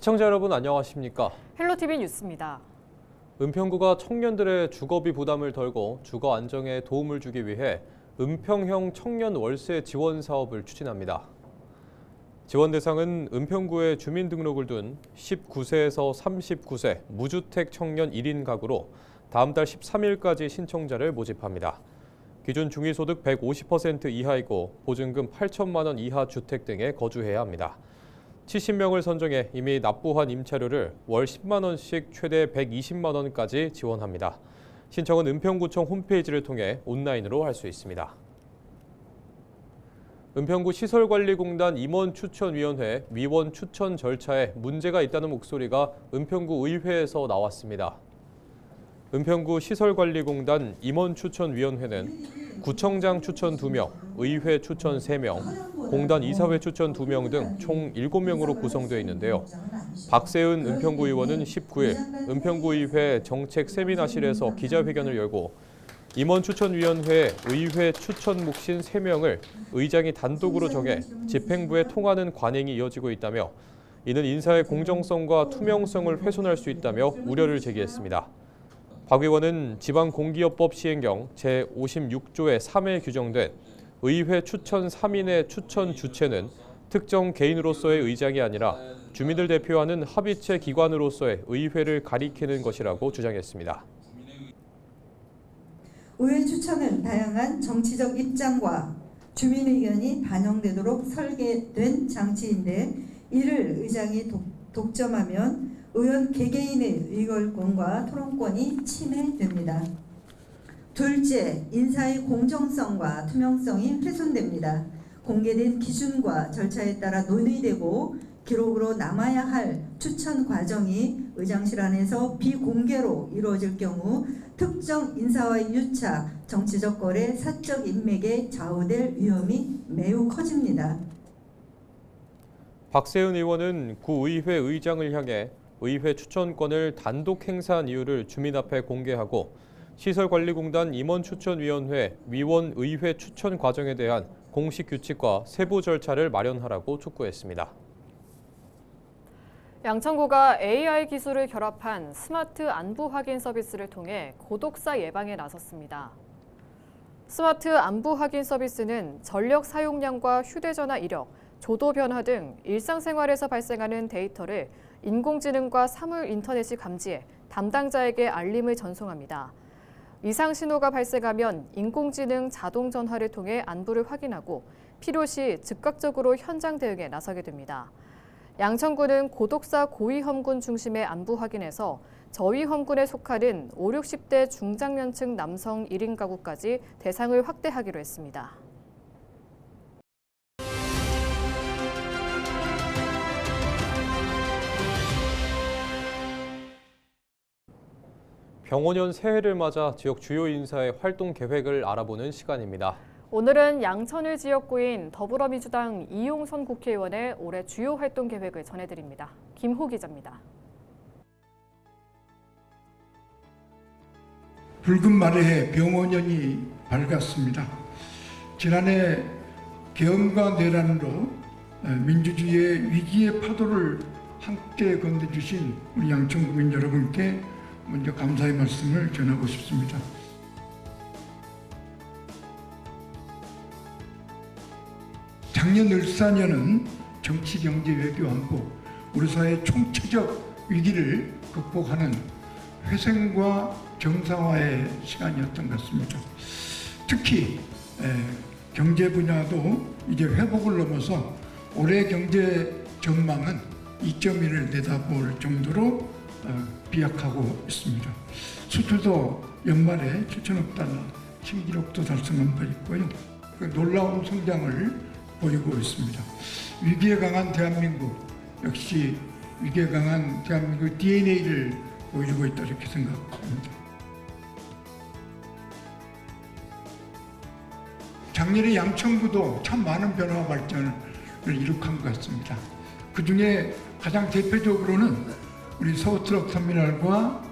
시청자 여러분 안녕하십니까? 헬로티비 뉴스입니다. 은평구가 청년들의 주거비 부담을 덜고 주거 안정에 도움을 주기 위해 은평형 청년 월세 지원 사업을 추진합니다. 지원 대상은 은평구에 주민등록을 둔 19세에서 39세 무주택 청년 1인 가구로 다음 달 13일까지 신청자를 모집합니다. 기준 중위소득 150% 이하이고 보증금 8천만 원 이하 주택 등에 거주해야 합니다. 70명을 선정해 이미 납부한 임차료를 월 10만 원씩 최대 120만 원까지 지원합니다. 신청은 은평구청 홈페이지를 통해 온라인으로 할 수 있습니다. 은평구 시설관리공단 임원추천위원회 위원 추천 절차에 문제가 있다는 목소리가 은평구 의회에서 나왔습니다. 은평구 시설관리공단 임원추천위원회는 구청장 추천 2명, 의회 추천 3명, 공단 이사회 추천 2명 등 총 7명으로 구성되어 있는데요. 박세은 은평구 의원은 19일 은평구의회 정책 세미나실에서 기자회견을 열고 임원추천위원회 의회 추천 몫인 3명을 의장이 단독으로 정해 집행부에 통하는 관행이 이어지고 있다며 이는 인사의 공정성과 투명성을 훼손할 수 있다며 우려를 제기했습니다. 박 의원은 지방공기업법 시행령 제56조의 3에 규정된 의회 추천 3인의 추천 주체는 특정 개인으로서의 의장이 아니라 주민을 대표하는 합의체 기관으로서의 의회를 가리키는 것이라고 주장했습니다. 의회 추천은 다양한 정치적 입장과 주민 의견이 반영되도록 설계된 장치인데 이를 의장이 독점하면 의원 개개인의 의결권과 토론권이 침해됩니다. 둘째, 인사의 공정성과 투명성이 훼손됩니다. 공개된 기준과 절차에 따라 논의되고 기록으로 남아야 할 추천 과정이 의장실 안에서 비공개로 이루어질 경우 특정 인사와의 유착, 정치적 거래, 사적 인맥에 좌우될 위험이 매우 커집니다. 박세은 의원은 구의회 의장을 향해 의회 추천권을 단독 행사한 이유를 주민 앞에 공개하고 시설관리공단 임원추천위원회 위원 의회 추천 과정에 대한 공식 규칙과 세부 절차를 마련하라고 촉구했습니다. 양천구가 AI 기술을 결합한 스마트 안부 확인 서비스를 통해 고독사 예방에 나섰습니다. 스마트 안부 확인 서비스는 전력 사용량과 휴대전화 이력, 조도 변화 등 일상생활에서 발생하는 데이터를 인공지능과 사물 인터넷이 감지해 담당자에게 알림을 전송합니다. 이상 신호가 발생하면 인공지능 자동 전화를 통해 안부를 확인하고 필요시 즉각적으로 현장 대응에 나서게 됩니다. 양천구는 고독사 고위험군 중심의 안부 확인에서 저위험군에 속하는 5, 60대 중장년층 남성 1인 가구까지 대상을 확대하기로 했습니다. 병원연 새해를 맞아 지역 주요 인사의 활동 계획을 알아보는 시간입니다. 오늘은 양천을 지역구인 더불어민주당 이용선 국회의원의 올해 주요 활동 계획을 전해드립니다. 김호 기자입니다. 붉은 말의 병원연이 밝았습니다. 지난해 계엄과 내란으로 민주주의의 위기의 파도를 함께 건네주신 우리 양천구민 여러분께 먼저 감사의 말씀을 전하고 싶습니다. 작년 을사년은 정치, 경제, 외교, 안보, 우리 사회의 총체적 위기를 극복하는 회생과 정상화의 시간이었던 것 같습니다. 특히 경제 분야도 이제 회복을 넘어서 올해 경제 전망은 2.1을 내다볼 정도로 비약하고 있습니다. 수출도 연말에 7천억 달러 신기록도 달성한 바 있고요. 놀라운 성장을 보이고 있습니다. 위기에 강한 대한민국, 역시 위기에 강한 대한민국 DNA를 보여주고 있다 이렇게 생각합니다. 작년에 양천구도 참 많은 변화와 발전을 이룩한 것 같습니다. 그 중에 가장 대표적으로는 우리 서울트럭 터미널과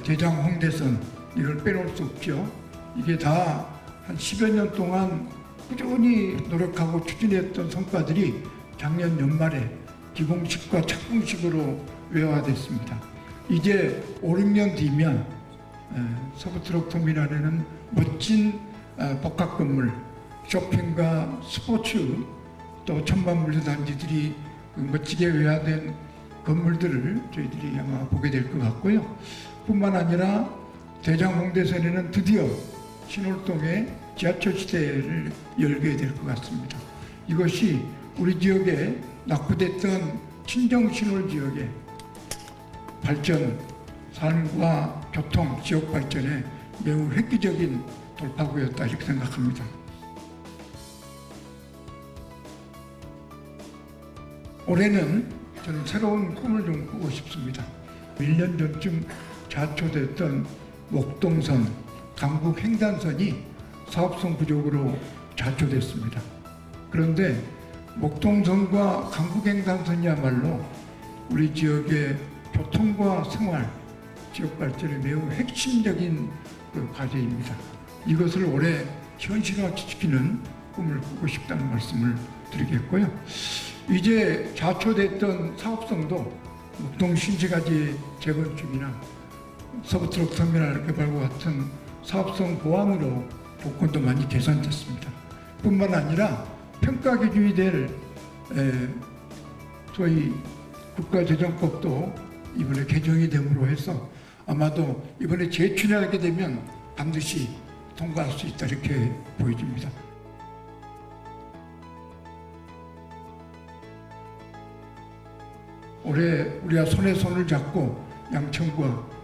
대장 홍대선 이걸 빼놓을 수 없죠. 이게 다 한 10여 년 동안 꾸준히 노력하고 추진했던 성과들이 작년 연말에 기공식과 착공식으로 외화됐습니다. 이제 5, 6년 뒤면 서부트럭터미널에는 멋진 복합 건물, 쇼핑과 스포츠 또 천만물류 단지들이 멋지게 외화된 건물들을 저희들이 아마 보게 될 것 같고요. 뿐만 아니라 대장홍대선에는 드디어 신월동에 지하철 시대를 열게 될 것 같습니다. 이것이 우리 지역에 낙후됐던 친정 신월 지역의 발전, 삶과 교통, 지역 발전에 매우 획기적인 돌파구였다 이렇게 생각합니다. 올해는 저는 새로운 꿈을 좀 꾸고 싶습니다. 1년 전쯤 자초됐던 목동선, 강북 횡단선이 사업성 부족으로 자초됐습니다. 그런데 목동선과 강북 횡단선이야말로 우리 지역의 교통과 생활, 지역 발전에 매우 핵심적인 과제입니다. 이것을 올해 현실화시키는 꿈을 꾸고 싶다는 말씀을 드리겠고요. 이제 자초됐던 사업성도 목동 신세가지 재건축이나 서부트럭터미널 개발과 같은 사업성 보완으로 복권도 많이 개선됐습니다. 뿐만 아니라 평가 기준이 될 소위 국가재정법도 이번에 개정이 됨으로 해서 아마도 이번에 재춘하게 되면 반드시 통과할 수 있다 이렇게 보여집니다. 올해 우리가 손에 손을 잡고 양천구와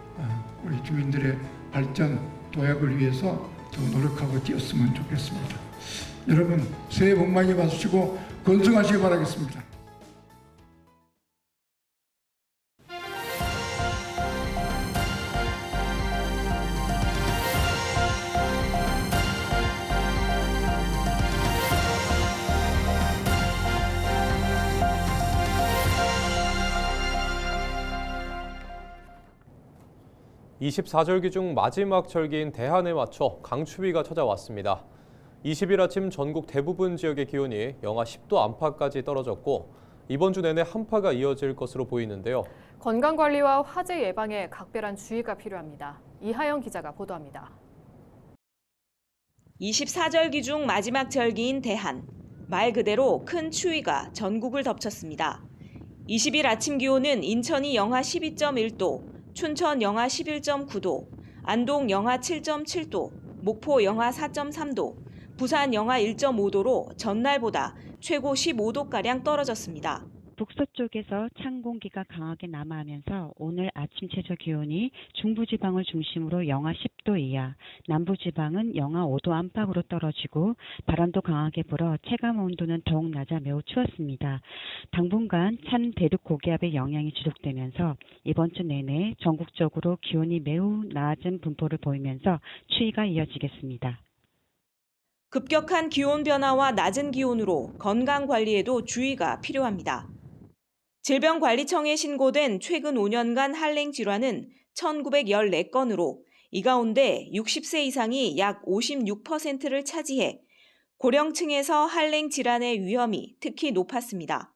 우리 주민들의 발전 도약을 위해서 더 노력하고 뛰었으면 좋겠습니다. 여러분 새해 복 많이 받으시고 건승하시기 바라겠습니다. (24절기) 중 마지막 절기인 대한에 맞춰 강추위가 찾아왔습니다. 20일 아침 전국 대부분 지역의 기온이 영하 10도 안팎까지 떨어졌고 이번 주 내내 한파가 이어질 것으로 보이는데요. 건강관리와 화재 예방에 각별한 주의가 필요합니다. 이하영 기자가 보도합니다. 24절기 중 마지막 절기인 대한. 말 그대로 큰 추위가 전국을 덮쳤습니다. 20일 아침 기온은 인천이 영하 12.1도, 춘천 영하 11.9도, 안동 영하 7.7도, 목포 영하 4.3도, 부산 영하 1.5도로 전날보다 최고 15도가량 떨어졌습니다. 북서쪽에서 찬 공기가 강하게 남하하면서 오늘 아침 최저 기온이 중부지방을 중심으로 영하 10도 이하, 남부지방은 영하 5도 안팎으로 떨어지고 바람도 강하게 불어 체감 온도는 더욱 낮아 매우 추웠습니다. 당분간 찬 대륙 고기압의 영향이 지속되면서 이번 주 내내 전국적으로 기온이 매우 낮은 분포를 보이면서 추위가 이어지겠습니다. 급격한 기온 변화와 낮은 기온으로 건강 관리에도 주의가 필요합니다. 질병관리청에 신고된 최근 5년간 한랭 질환은 1914건으로 이 가운데 60세 이상이 약 56%를 차지해 고령층에서 한랭 질환의 위험이 특히 높았습니다.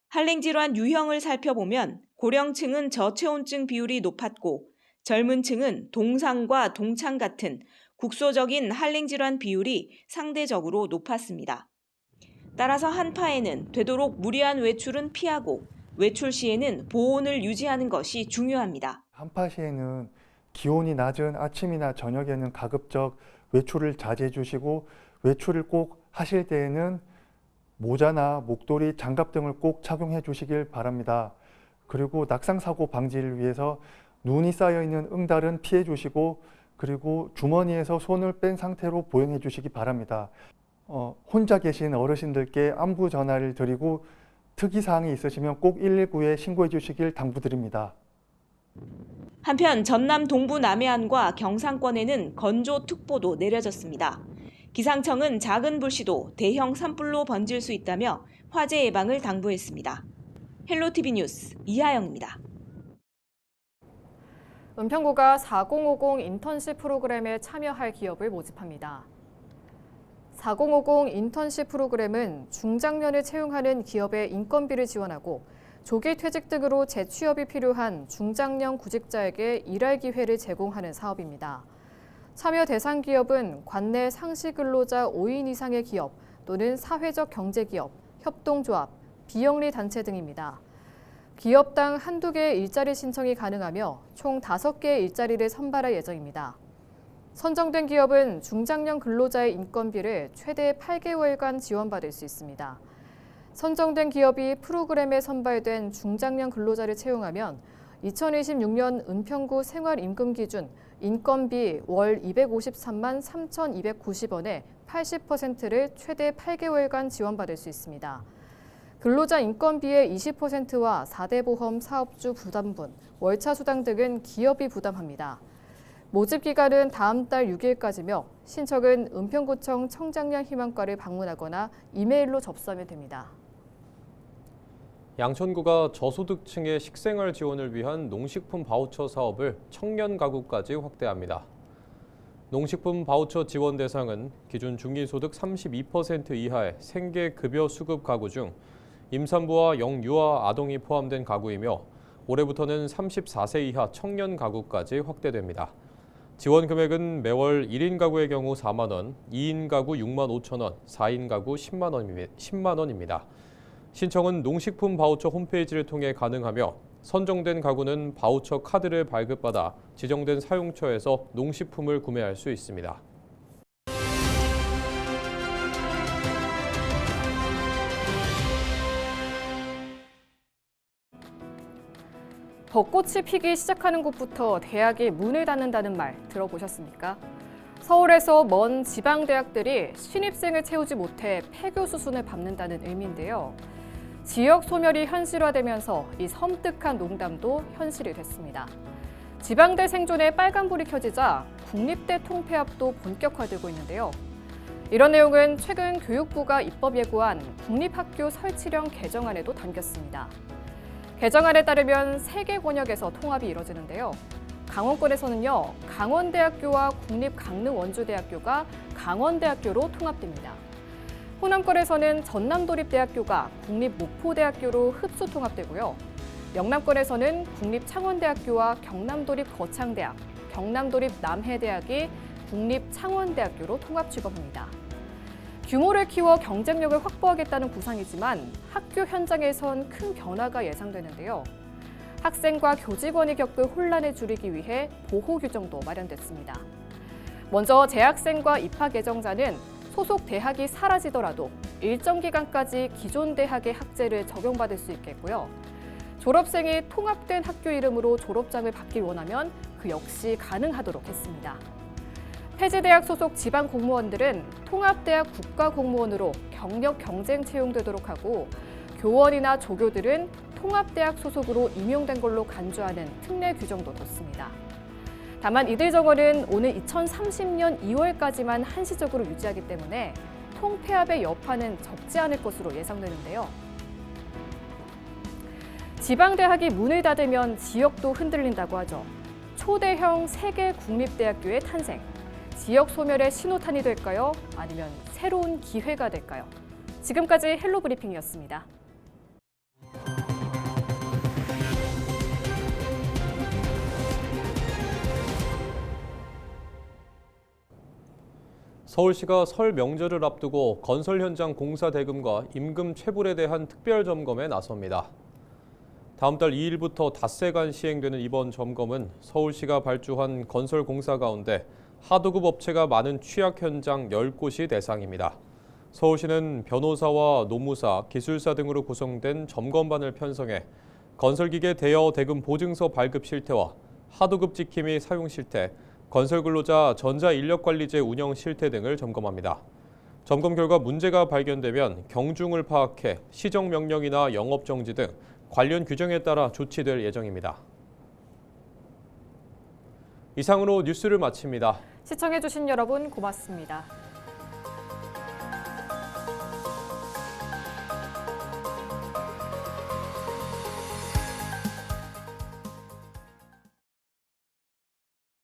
한랭 질환 유형을 살펴보면 고령층은 저체온증 비율이 높았고 젊은 층은 동상과 동창 같은 국소적인 한랭 질환 비율이 상대적으로 높았습니다. 따라서 한파에는 되도록 무리한 외출은 피하고 외출 시에는 보온을 유지하는 것이 중요합니다. 한파 시에는 기온이 낮은 아침이나 저녁에는 가급적 외출을 자제해 주시고 외출을 꼭 하실 때에는 모자나 목도리, 장갑 등을 꼭 착용해 주시길 바랍니다. 그리고 낙상사고 방지를 위해서 눈이 쌓여 있는 응달은 피해 주시고 그리고 주머니에서 손을 뺀 상태로 보행해 주시기 바랍니다. 혼자 계신 어르신들께 안부 전화를 드리고 특이사항이 있으시면 꼭 119에 신고해 주시길 당부드립니다. 한편 전남 동부 남해안과 경상권에는 건조특보도 내려졌습니다. 기상청은 작은 불씨도 대형 산불로 번질 수 있다며 화재 예방을 당부했습니다. 헬로티비 뉴스 이하영입니다. 은평구가 4050 인턴십 프로그램에 참여할 기업을 모집합니다. 4050 인턴십 프로그램은 중장년을 채용하는 기업의 인건비를 지원하고 조기 퇴직 등으로 재취업이 필요한 중장년 구직자에게 일할 기회를 제공하는 사업입니다. 참여 대상 기업은 관내 상시 근로자 5인 이상의 기업 또는 사회적 경제기업, 협동조합, 비영리 단체 등입니다. 기업당 한두 개의 일자리 신청이 가능하며 총 5개의 일자리를 선발할 예정입니다. 선정된 기업은 중장년 근로자의 인건비를 최대 8개월간 지원받을 수 있습니다. 선정된 기업이 프로그램에 선발된 중장년 근로자를 채용하면 2026년 은평구 생활임금 기준 인건비 월 253만 3,290원에 80%를 최대 8개월간 지원받을 수 있습니다. 근로자 인건비의 20%와 4대 보험 사업주 부담분, 월차 수당 등은 기업이 부담합니다. 모집 기간은 다음 달 6일까지며 신청은 은평구청 청장년 희망과를 방문하거나 이메일로 접수하면 됩니다. 양천구가 저소득층의 식생활 지원을 위한 농식품 바우처 사업을 청년 가구까지 확대합니다. 농식품 바우처 지원 대상은 기준 중위소득 32% 이하의 생계급여 수급 가구 중 임산부와 영유아 아동이 포함된 가구이며 올해부터는 34세 이하 청년 가구까지 확대됩니다. 지원 금액은 매월 1인 가구의 경우 4만 원, 2인 가구 6만 5천 원, 4인 가구 10만 원입니다. 신청은 농식품 바우처 홈페이지를 통해 가능하며 선정된 가구는 바우처 카드를 발급받아 지정된 사용처에서 농식품을 구매할 수 있습니다. 벚꽃이 피기 시작하는 곳부터 대학이 문을 닫는다는 말 들어보셨습니까? 서울에서 먼 지방대학들이 신입생을 채우지 못해 폐교 수순을 밟는다는 의미인데요. 지역 소멸이 현실화되면서 이 섬뜩한 농담도 현실이 됐습니다. 지방대 생존에 빨간불이 켜지자 국립대 통폐합도 본격화되고 있는데요. 이런 내용은 최근 교육부가 입법 예고한 국립학교 설치령 개정안에도 담겼습니다. 개정안에 따르면 3개 권역에서 통합이 이뤄지는데요. 강원권에서는요, 강원대학교와 국립강릉원주대학교가 강원대학교로 통합됩니다. 호남권에서는 전남도립대학교가 국립목포대학교로 흡수 통합되고요. 영남권에서는 국립창원대학교와 경남도립거창대학, 경남도립남해대학이 국립창원대학교로 통합 취급합니다. 규모를 키워 경쟁력을 확보하겠다는 구상이지만 학교 현장에선 큰 변화가 예상되는데요. 학생과 교직원이 겪을 혼란을 줄이기 위해 보호 규정도 마련됐습니다. 먼저 재학생과 입학 예정자는 소속 대학이 사라지더라도 일정 기간까지 기존 대학의 학제를 적용받을 수 있겠고요. 졸업생이 통합된 학교 이름으로 졸업장을 받기 원하면 그 역시 가능하도록 했습니다. 폐지대학 소속 지방 공무원들은 통합대학 국가공무원으로 경력 경쟁 채용되도록 하고 교원이나 조교들은 통합대학 소속으로 임용된 걸로 간주하는 특례 규정도 뒀습니다. 다만 이들 정원은 오는 2030년 2월까지만 한시적으로 유지하기 때문에 통폐합의 여파는 적지 않을 것으로 예상되는데요. 지방대학이 문을 닫으면 지역도 흔들린다고 하죠. 초대형 세계 국립대학교의 탄생. 지역 소멸의 신호탄이 될까요? 아니면 새로운 기회가 될까요? 지금까지 헬로 브리핑이었습니다. 서울시가 설 명절을 앞두고 건설 현장 공사 대금과 임금 체불에 대한 특별 점검에 나섭니다. 다음 달 2일부터 닷새간 시행되는 이번 점검은 서울시가 발주한 건설 공사 가운데 하도급 업체가 많은 취약 현장 10곳이 대상입니다. 서울시는 변호사와 노무사, 기술사 등으로 구성된 점검반을 편성해 건설기계 대여 대금 보증서 발급 실태와 하도급 지킴 및 사용 실태, 건설근로자 전자인력관리제 운영 실태 등을 점검합니다. 점검 결과 문제가 발견되면 경중을 파악해 시정명령이나 영업정지 등 관련 규정에 따라 조치될 예정입니다. 이상으로 뉴스를 마칩니다. 시청해주신 여러분 고맙습니다.